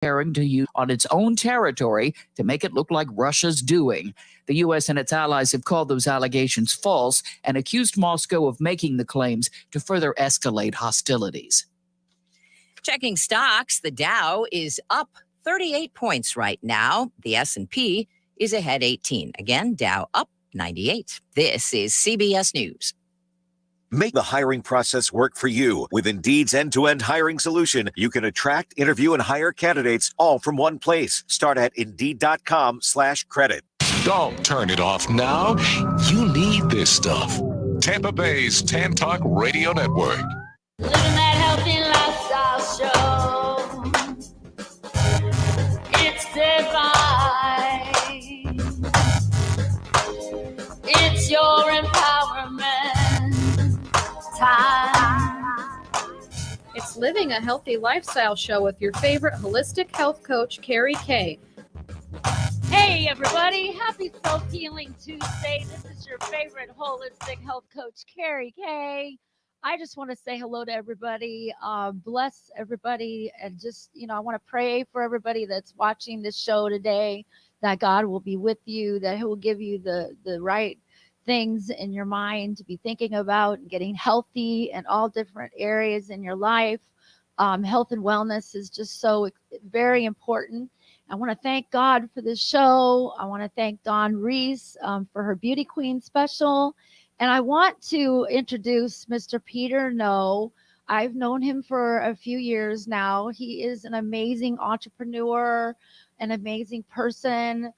preparing to use on its own territory to make it look like Russia's doing. The U.S. and its allies have called those allegations false and accused Moscow of making the claims to further escalate hostilities. Checking stocks, the Dow is up 38 points right now. The S&P is ahead 18. Again, Dow up 98. This is CBS News. Make the hiring process work for you. With Indeed's end-to-end hiring solution, you can attract, interview, and hire candidates all from one place. Start at Indeed.com/credit. Don't turn it off now. You need this stuff. Tampa Bay's Tan Talk Radio Network. Living that healthy lifestyle show. It's divine. It's your empowerment time. It's Living a Healthy Lifestyle Show with your favorite holistic health coach, Carrie Kay. Hey everybody, happy Self-Healing Tuesday. This is your favorite holistic health coach, Carrie Kay. I just want to say hello to everybody, bless everybody, and just, I want to pray for everybody that's watching this show today, that God will be with you, that he will give you the right things in your mind to be thinking about and getting healthy in all different areas in your life. Health and wellness is just so very important. I want to thank God for this show. I want to thank Dawn Reese for her Beauty Queen special. And I want to introduce Mr. Peter No. I've known him for a few years now. He is an amazing entrepreneur, an amazing person.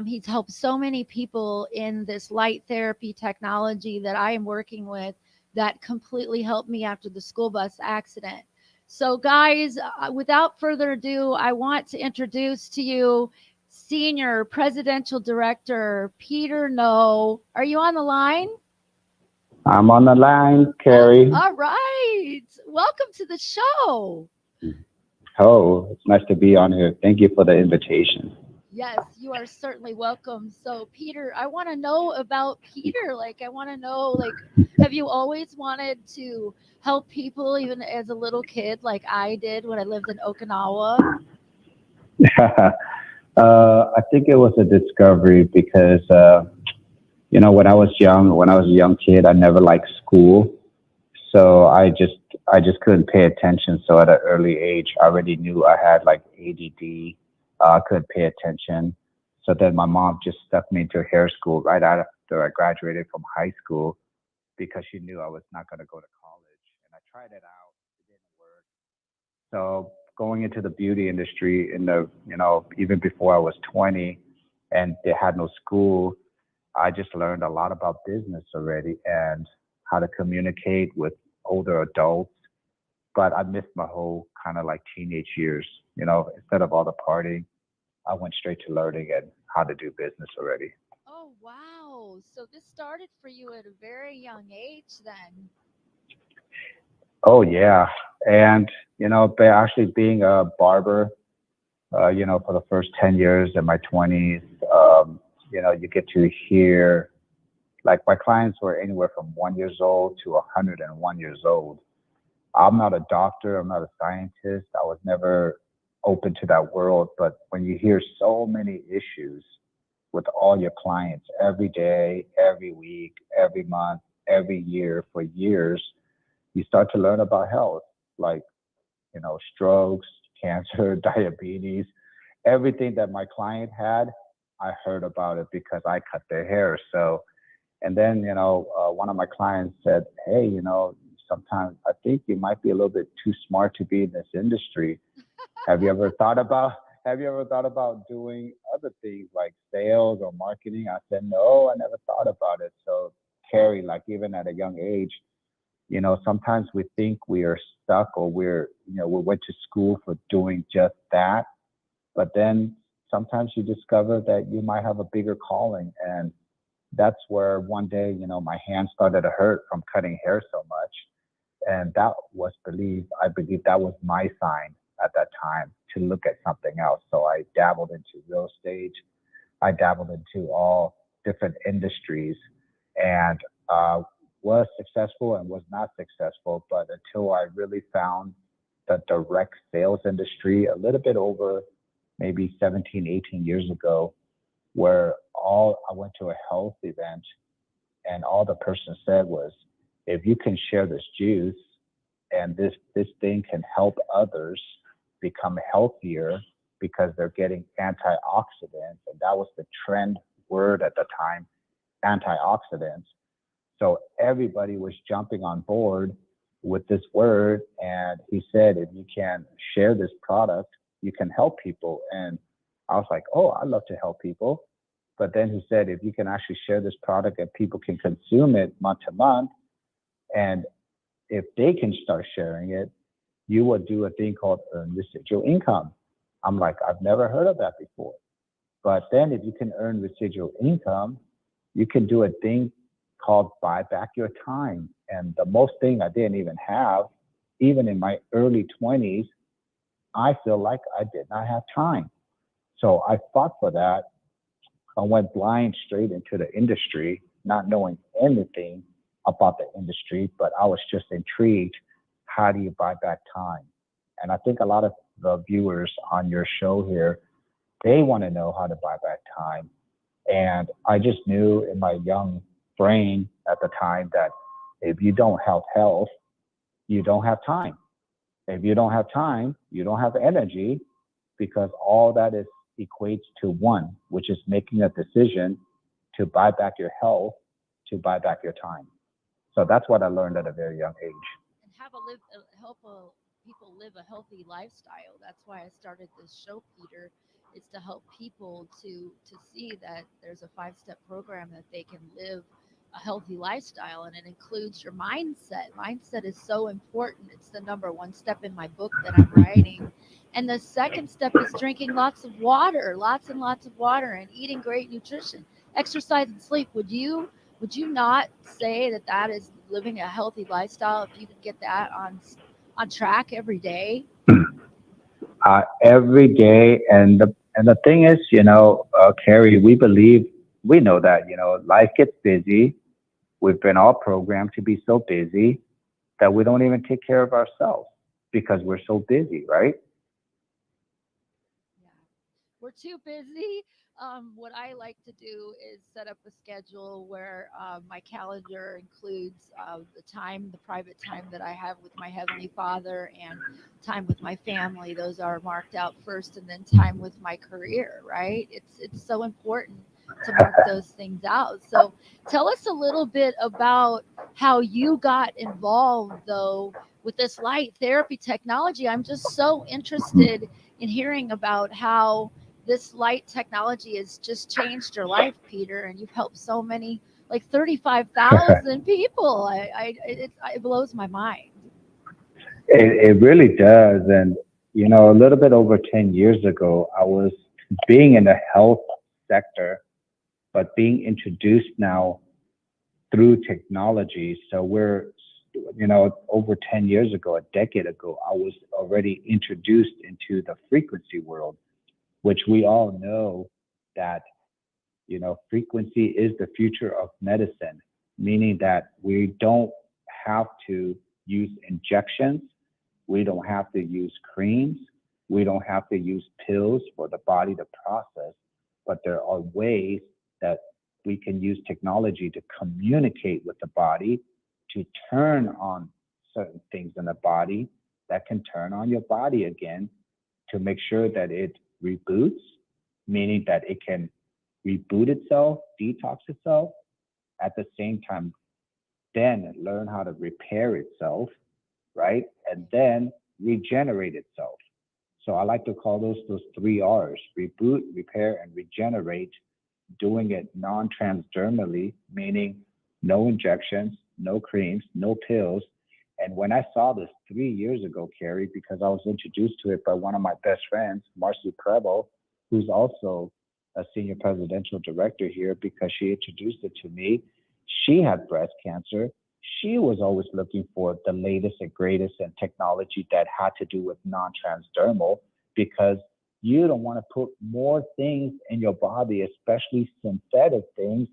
He's helped so many people in this light therapy technology that I am working with that completely helped me after the school bus accident. So guys, without further ado, I want to introduce to you Senior Presidential Director Peter No. Are you on the line? I'm on the line, Carrie. All right. Welcome to the show. Oh, it's nice to be on here. Thank you for the invitation. Yes, you are certainly welcome. So, Peter, I want to know about Peter. I want to know, have you always wanted to help people, even as a little kid, like I did when I lived in Okinawa? I think it was a discovery because, when I was a young kid, I never liked school. So I just couldn't pay attention. So at an early age, I already knew I had ADD. I couldn't pay attention. So then my mom just stuck me into hair school right after I graduated from high school because she knew I was not going to go to college. And I tried it out. It didn't work. So going into the beauty industry even before I was 20 and they had no school, I just learned a lot about business already and how to communicate with older adults. But I missed my whole kind of teenage years. Instead of all the partying, I went straight to learning and how to do business already. Oh, wow. So this started for you at a very young age then. Oh, yeah. And, actually being a barber, for the first 10 years in my 20s, you get to hear, my clients were anywhere from 1 year old to 101 years old. I'm not a doctor. I'm not a scientist. I was never open to that world. But when you hear so many issues with all your clients every day, every week, every month, every year for years, you start to learn about health, strokes, cancer, diabetes, everything that my client had, I heard about it because I cut their hair. So, and then, one of my clients said, hey, sometimes I think you might be a little bit too smart to be in this industry. Have you ever thought about doing other things like sales or marketing? I said, no, I never thought about it. So Carrie, even at a young age, sometimes we think we are stuck or we went to school for doing just that. But then sometimes you discover that you might have a bigger calling. And that's where one day, my hands started to hurt from cutting hair so much. And I believe that was my sign at that time to look at something else. So I dabbled into real estate. I dabbled into all different industries and was successful and was not successful. But until I really found the direct sales industry a little bit over maybe 17, 18 years ago, where I went to a health event and all the person said was, if you can share this juice and this thing can help others become healthier because they're getting antioxidants, and that was the trend word at the time, antioxidants. So everybody was jumping on board with this word, and he said, if you can share this product, you can help people. And I was like, oh, I'd love to help people. But then he said, if you can actually share this product and people can consume it month to month, and if they can start sharing it, you will do a thing called earn residual income. I'm like, I've never heard of that before. But then if you can earn residual income, you can do a thing called buy back your time. And the most thing I didn't even have, even in my early 20s, I feel like I did not have time. So I fought for that. I went blind straight into the industry, not knowing anything about the industry, but I was just intrigued. How do you buy back time? And I think a lot of the viewers on your show here, they want to know how to buy back time. And I just knew in my young brain at the time that if you don't have health, you don't have time. If you don't have time, you don't have energy, because all that equates to one, which is making a decision to buy back your health, to buy back your time. So that's what I learned at a very young age. And help people live a healthy lifestyle. That's why I started this show, Peter. It's to help people to see that there's a 5-step program that they can live a healthy lifestyle, and it includes your mindset. Mindset is so important. It's the number one step in my book that I'm writing. And the second step is drinking lots of water, lots and lots of water, and eating great nutrition, exercise and sleep. Would you not say that is living a healthy lifestyle if you could get that on track every day? Every day, and the thing is, Carrie, we know that life gets busy. We've been all programmed to be so busy that we don't even take care of ourselves because we're so busy, right? Yeah, we're too busy. What I like to do is set up a schedule where my calendar includes the private time that I have with my Heavenly Father, and time with my family. Those are marked out first, and then time with my career, right? It's so important to mark those things out. So tell us a little bit about how you got involved, though, with this light therapy technology. I'm just so interested in hearing about how this light technology has just changed your life, Peter, and you've helped so many, like 35,000 people. It blows my mind. It really does. And, a little bit over 10 years ago, I was being in the health sector, but being introduced now through technology. So we're, over 10 years ago, a decade ago, I was already introduced into the frequency world, which we all know that, frequency is the future of medicine, meaning that we don't have to use injections. We don't have to use creams. We don't have to use pills for the body to process, but there are ways that we can use technology to communicate with the body, to turn on certain things in the body that can turn on your body again, to make sure that it reboots, meaning that it can reboot itself, detox itself, at the same time, then learn how to repair itself, right? And then regenerate itself. So I like to call those 3 R's: reboot, repair, and regenerate, doing it non-transdermally, meaning no injections, no creams, no pills. And when I saw this 3 years ago, Carrie, because I was introduced to it by one of my best friends, Marcy Preble, who's also a senior presidential director here, because she introduced it to me. She had breast cancer. She was always looking for the latest and greatest in technology that had to do with non-transdermal, because you don't want to put more things in your body, especially synthetic things,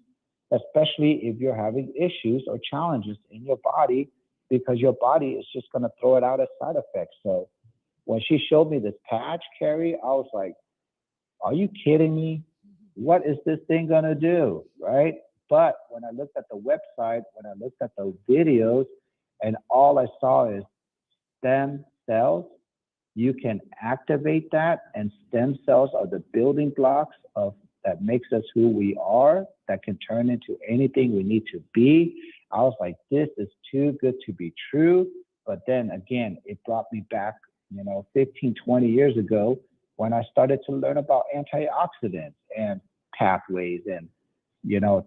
especially if you're having issues or challenges in your body, because your body is just going to throw it out as side effects. So when she showed me this patch, Carrie, I was like, are you kidding me? What is this thing going to do? Right? But when I looked at the website, when I looked at the videos, and all I saw is stem cells, you can activate that, and stem cells are the building blocks of that makes us who we are, that can turn into anything we need to be. I was like, this is too good to be true. But then again, it brought me back, 15, 20 years ago when I started to learn about antioxidants and pathways and,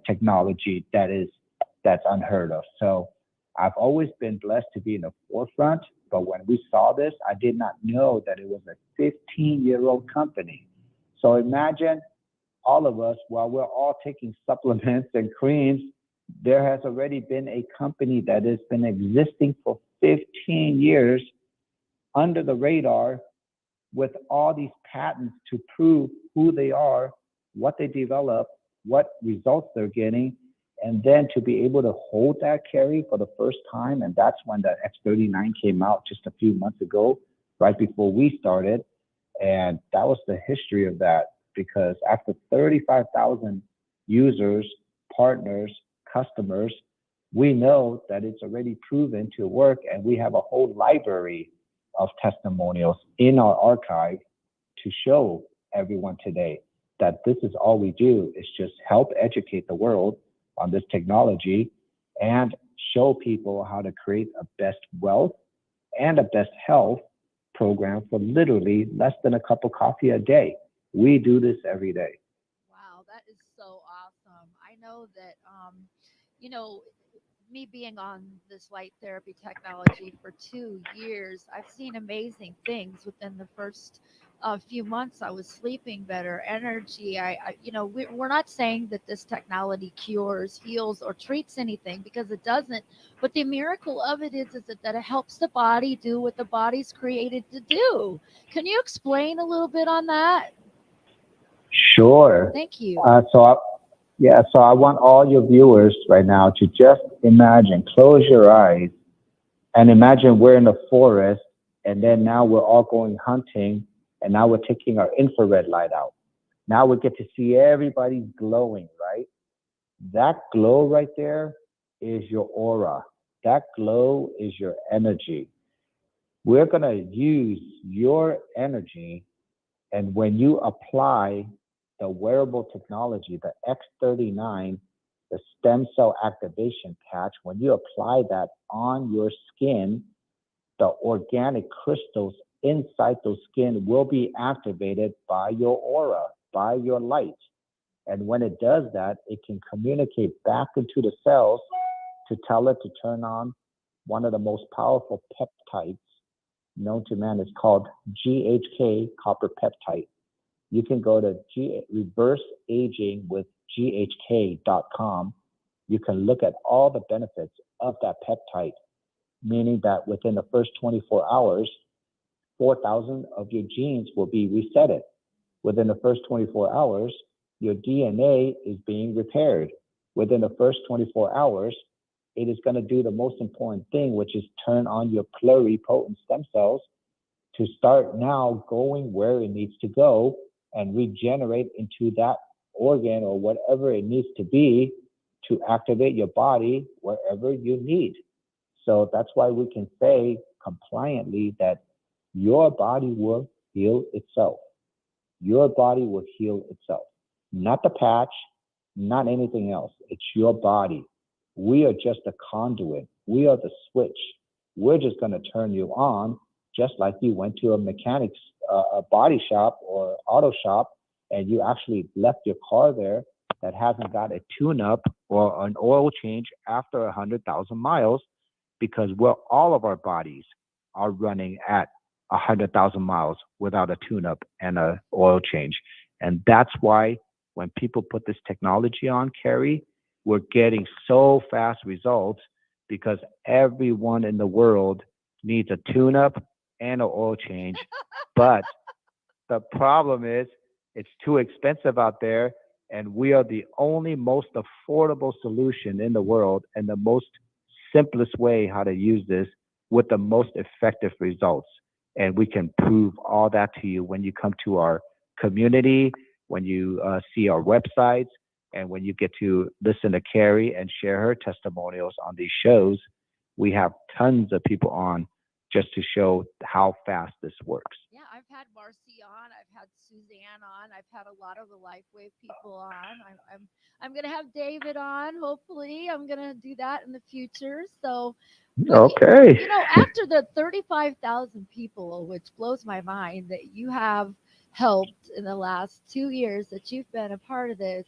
technology that's unheard of. So I've always been blessed to be in the forefront. But when we saw this, I did not know that it was a 15-year-old company. So imagine all of us, while we're all taking supplements and creams, there has already been a company that has been existing for 15 years under the radar with all these patents to prove who they are, what they develop, what results they're getting, and then to be able to hold that, Carrie, for the first time. And that's when the X39 came out just a few months ago, right before we started. And that was the history of that, because after 35,000 users, partners, customers, we know that it's already proven to work, and we have a whole library of testimonials in our archive to show everyone today that this is all we do, is just help educate the world on this technology and show people how to create a best wealth and a best health program for literally less than a cup of coffee a day. We do this every day. Wow, that is so awesome. I know that, you know, me being on this light therapy technology for 2 years, I've seen amazing things within the first few months. I was sleeping better, energy. We're not saying that this technology cures, heals, or treats anything, because it doesn't. But the miracle of it is that it helps the body do what the body's created to do. Can you explain a little bit on that? Sure. Thank you. So I want all your viewers right now to just imagine, close your eyes, and imagine we're in the forest, and then now we're all going hunting, and now we're taking our infrared light out. Now we get to see everybody glowing, right? That glow right there is your aura. That glow is your energy. We're going to use your energy, and when you apply the wearable technology, the X39, the stem cell activation patch, when you apply that on your skin, the organic crystals inside those skin will be activated by your aura, by your light. And when it does that, it can communicate back into the cells to tell it to turn on one of the most powerful peptides known to man. Is called GHK copper peptide. You can go to reverseagingwithghk.com. You can look at all the benefits of that peptide, meaning that within the first 24 hours, 4,000 of your genes will be resetted. Within the first 24 hours, your DNA is being repaired. Within the first 24 hours, it is going to do the most important thing, which is turn on your pluripotent stem cells to start now going where it needs to go and regenerate into that organ or whatever it needs to be to activate your body wherever you need. So that's why we can say compliantly that your body will heal itself. Your body will heal itself. Not the patch, not anything else. It's your body. We are just a conduit. We are the switch. We're just going to turn you on, just like you went to a mechanic's a body shop or auto shop, and you actually left your car there that hasn't got a tune-up or an oil change after 100,000 miles, because all of our bodies are running at 100,000 miles without a tune-up and an oil change. And that's why when people put this technology on, Carrie, we're getting so fast results, because everyone in the world needs a tune-up and an oil change. But the problem is it's too expensive out there, and we are the only most affordable solution in the world, and the most simplest way how to use this with the most effective results. And we can prove all that to you when you come to our community, when you see our websites, and when you get to listen to Carrie and share her testimonials on these shows. We have tons of people on just to show how fast this works. Yeah, I've had Marcy on. I've had Suzanne on. I've had a lot of the LifeWave people on. I'm gonna have David on. Hopefully, I'm gonna do that in the future. So, but Okay. after the 35,000 people, which blows my mind that you have helped in the last 2 years that you've been a part of this.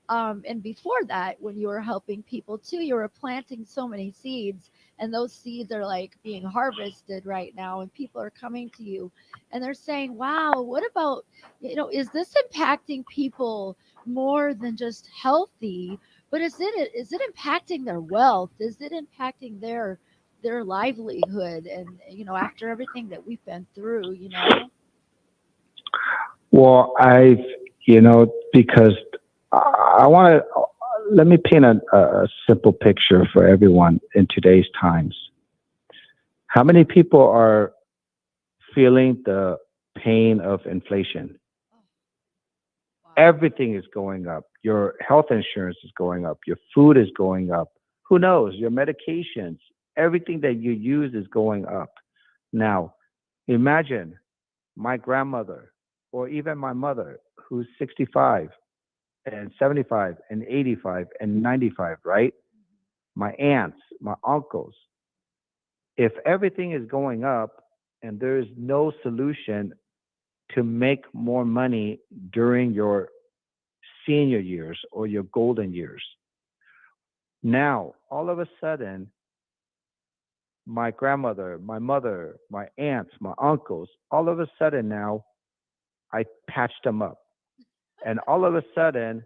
And before that, when you were helping people too, you were planting so many seeds, and those seeds are like being harvested right now, and people are coming to you and they're saying, wow, what about, is this impacting people more than just healthy, but is it impacting their wealth? Is it impacting their livelihood? And, after everything that we've been through, Well, because I want to, let me paint a simple picture for everyone in today's times. How many people are feeling the pain of inflation? Wow. Everything is going up. Your health insurance is going up. Your food is going up. Who knows? Your medications, everything that you use is going up. Now, imagine my grandmother or even my mother who's 65 and 75 and 85 and 95, right? My aunts, my uncles. If everything is going up and there is no solution to make more money during your senior years or your golden years, now all of a sudden, my grandmother, my mother, my aunts, my uncles, all of a sudden now, I patched them up. And all of a sudden,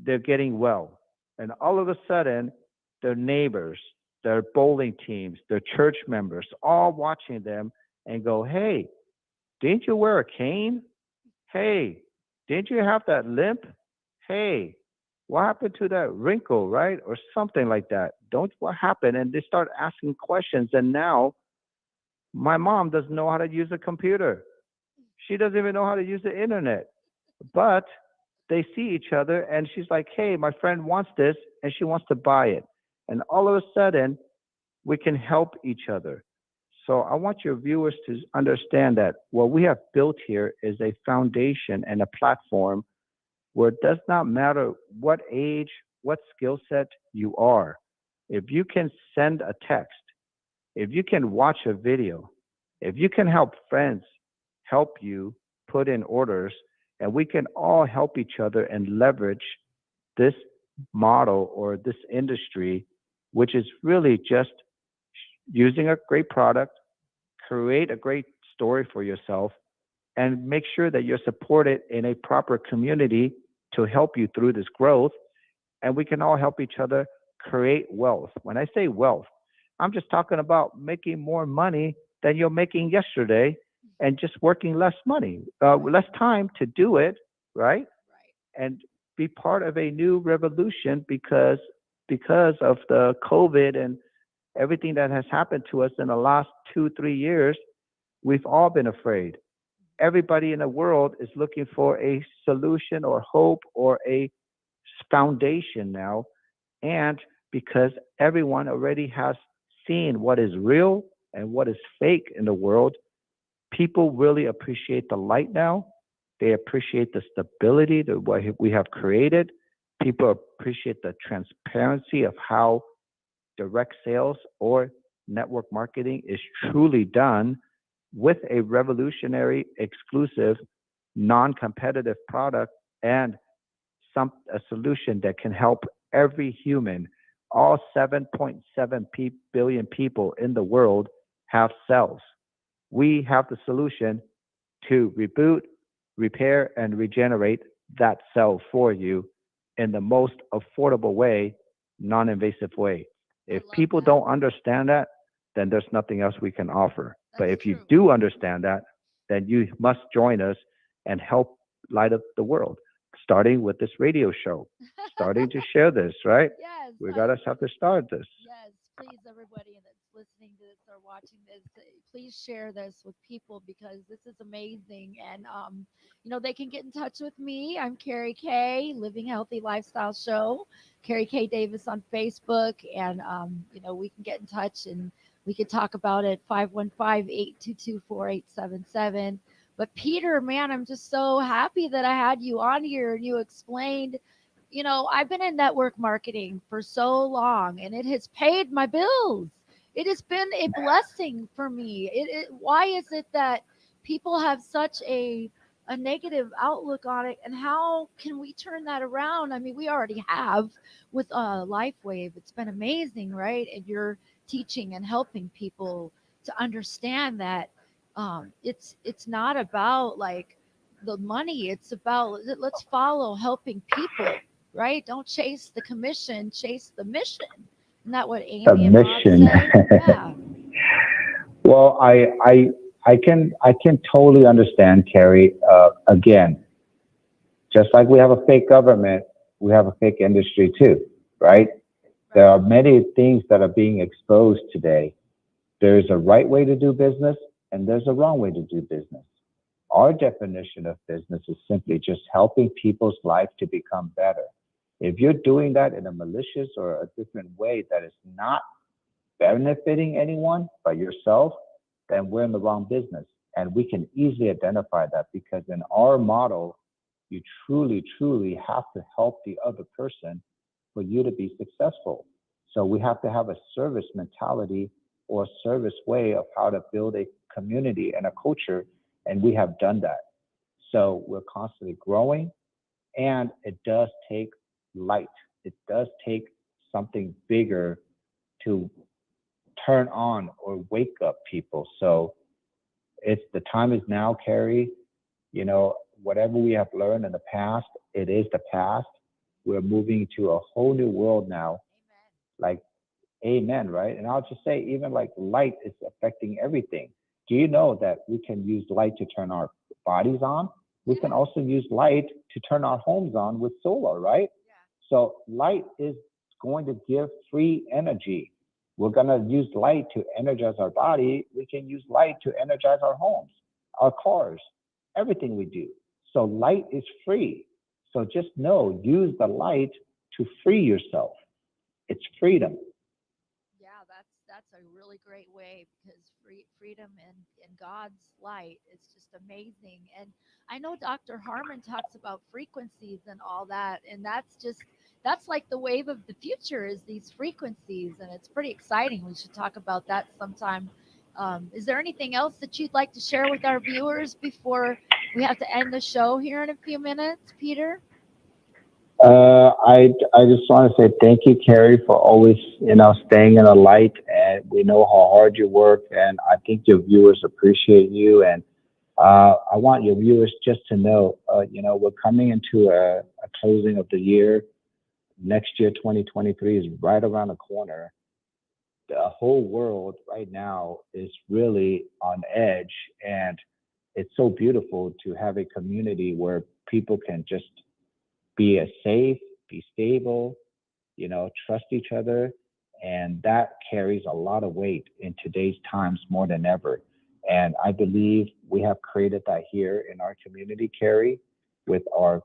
they're getting well. And all of a sudden, their neighbors, their bowling teams, their church members, all watching them and go, hey, didn't you wear a cane? Hey, didn't you have that limp? Hey, what happened to that wrinkle, right? Or something like that. What happened? And they start asking questions. And now my mom doesn't know how to use a computer. She doesn't even know how to use the internet. But they see each other and she's like, hey, my friend wants this and she wants to buy it. And all of a sudden, we can help each other. So I want your viewers to understand that what we have built here is a foundation and a platform where it does not matter what age, what skill set you are. If you can send a text, if you can watch a video, if you can help friends help you put in orders, and we can all help each other and leverage this model or this industry, which is really just using a great product, create a great story for yourself, and make sure that you're supported in a proper community to help you through this growth. And we can all help each other create wealth. When I say wealth, I'm just talking about making more money than you're making yesterday and just working less money, less time to do it, right? And be part of a new revolution because of the COVID and everything that has happened to us in the last 2-3 years. We've all been afraid. Everybody in the world is looking for a solution or hope or a foundation now. And because everyone already has seen what is real and what is fake in the world, people really appreciate the light now. They appreciate the stability that what we have created. People appreciate the transparency of how direct sales or network marketing is truly done with a revolutionary, exclusive, non-competitive product and a solution that can help every human, all 7.7 billion people in the world have cells. We have the solution to reboot, repair, and regenerate that cell for you in the most affordable way, non-invasive way. If people don't understand that, then there's nothing else we can offer. But if you do understand that, then you must join us and help light up the world, starting with this radio show, starting to share this, right? Yes. We got to have to start this. Yes, please, everybody that's listening to this or watching this, please share this with people because this is amazing. And, you know, they can get in touch with me. I'm Carrie K, Living Healthy Lifestyle Show, Carrie K Davis on Facebook. And, you know, we can get in touch and we could talk about it 515-822-4877. But Peter, man, I'm just so happy that I had you on here and you explained, you know, I've been in network marketing for so long and it has paid my bills. It has been a blessing for me. Why is it that people have such a negative outlook on it, and how can we turn that around? I mean, we already have with LifeWave. It's been amazing, right? And you're teaching and helping people to understand that it's not about like the money. It's about let's follow helping people, right? Don't chase the commission, chase the mission. Isn't that what The Amy and Bob mission. say? Yeah. Well, I can totally understand, Carrie. Again, just like we have a fake government, we have a fake industry too, right? There are many things that are being exposed today. There's a right way to do business and there's a wrong way to do business. Our definition of business is simply just helping people's life to become better. If you're doing that in a malicious or a different way that is not benefiting anyone but yourself, then we're in the wrong business. And we can easily identify that because in our model, you truly, truly have to help the other person for you to be successful. So we have to have a service mentality or a service way of how to build a community and a culture. And we have done that. So we're constantly growing, and it does take light. It does take something bigger to turn on or wake up people. So it's the time is now, Carrie. You know, whatever we have learned in the past, it is the past. We're moving to a whole new world now. Like, amen, right? And I'll just say, even like light is affecting everything. Do you know that we can use light to turn our bodies on? We can also use light to turn our homes on with solar, right? So light is going to give free energy. We're going to use light to energize our body. We can use light to energize our homes, our cars, everything we do. So light is free. So just know, use the light to free yourself. It's freedom. Yeah, that's a really great way because freedom in God's light is just amazing. And I know Dr. Harmon talks about frequencies and all that, and that's like the wave of the future is these frequencies, and it's pretty exciting. We should talk about that sometime. Is there anything else that you'd like to share with our viewers before we have to end the show here in a few minutes, Peter? I just want to say thank you, Carrie, for always, staying in the light. And we know how hard you work, and I think your viewers appreciate you. And I want your viewers just to know, we're coming into a closing of the year. Next year, 2023 is right around the corner. The whole world right now is really on edge, and it's so beautiful to have a community where people can just be safe, be stable, trust each other. And that carries a lot of weight in today's times more than ever. And I believe we have created that here in our community, Carrie, with our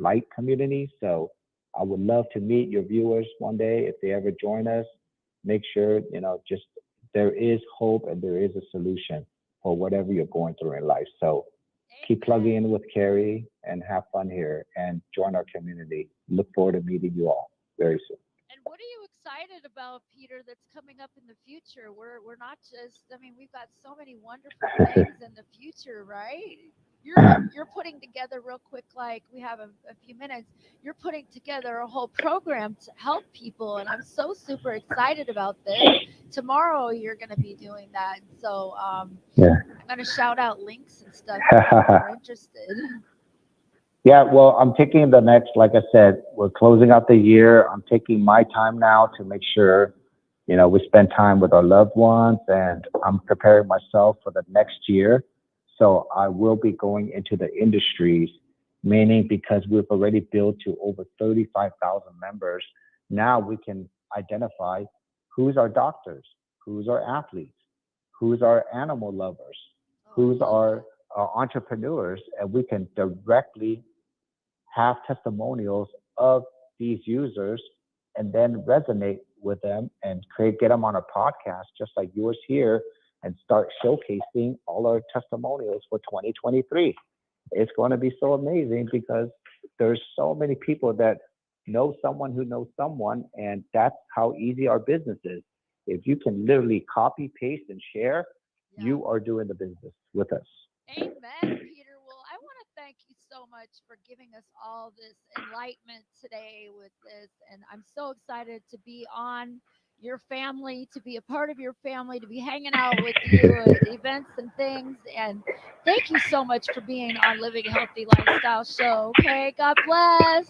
light community. So I would love to meet your viewers one day if they ever join us. Make sure, just there is hope and there is a solution for whatever you're going through in life. So keep plugging in with Carrie and have fun here and join our community. Look forward to meeting you all very soon. And what are you excited about, Peter, that's coming up in the future? We're not just, I mean, we've got so many wonderful things in the future, right? You're putting together real quick, like we have a few minutes, you're putting together a whole program to help people. And I'm so super excited about this. Tomorrow you're going to be doing that. So Yeah. I'm going to shout out links and stuff if you're interested. Yeah, well, I'm taking the next, like I said, we're closing out the year. I'm taking my time now to make sure, we spend time with our loved ones, and I'm preparing myself for the next year. So I will be going into the industries, meaning because we've already built to over 35,000 members. Now we can identify who's our doctors, who's our athletes, who's our animal lovers, who's our entrepreneurs, and we can directly have testimonials of these users and then resonate with them and get them on a podcast just like yours here and start showcasing all our testimonials for 2023. It's going to be so amazing because there's so many people that know someone who knows someone, and that's how easy our business is. If you can literally copy, paste, and share, you are doing the business with us. Amen, Peter. Well, I want to thank you so much for giving us all this enlightenment today with this. And I'm so excited to be on your family, to be a part of your family, to be hanging out with you at events and things. And thank you so much for being on Living a Healthy Lifestyle Show. Okay, God bless.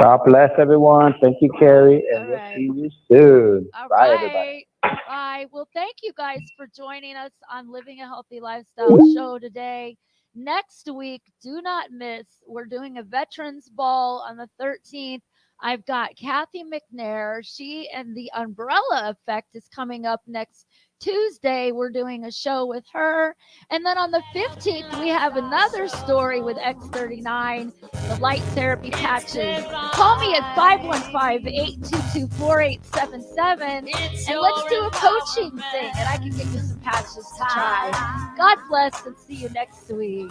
God bless everyone. Thank you, Carrie, and All we'll right. see you soon. All Bye, everybody. right. Bye. Well, thank you guys for joining us on Living a Healthy Lifestyle Show today. Next week, do not miss, we're doing a Veterans Ball on the 13th. I've got Kathy McNair. She and the Umbrella Effect is coming up next Tuesday. We're doing a show with her. And then on the 15th, we have another story with X39, the light therapy patches. Call me at 515-822-4877 and let's do a coaching thing and I can get you some patches to try. God bless and see you next week.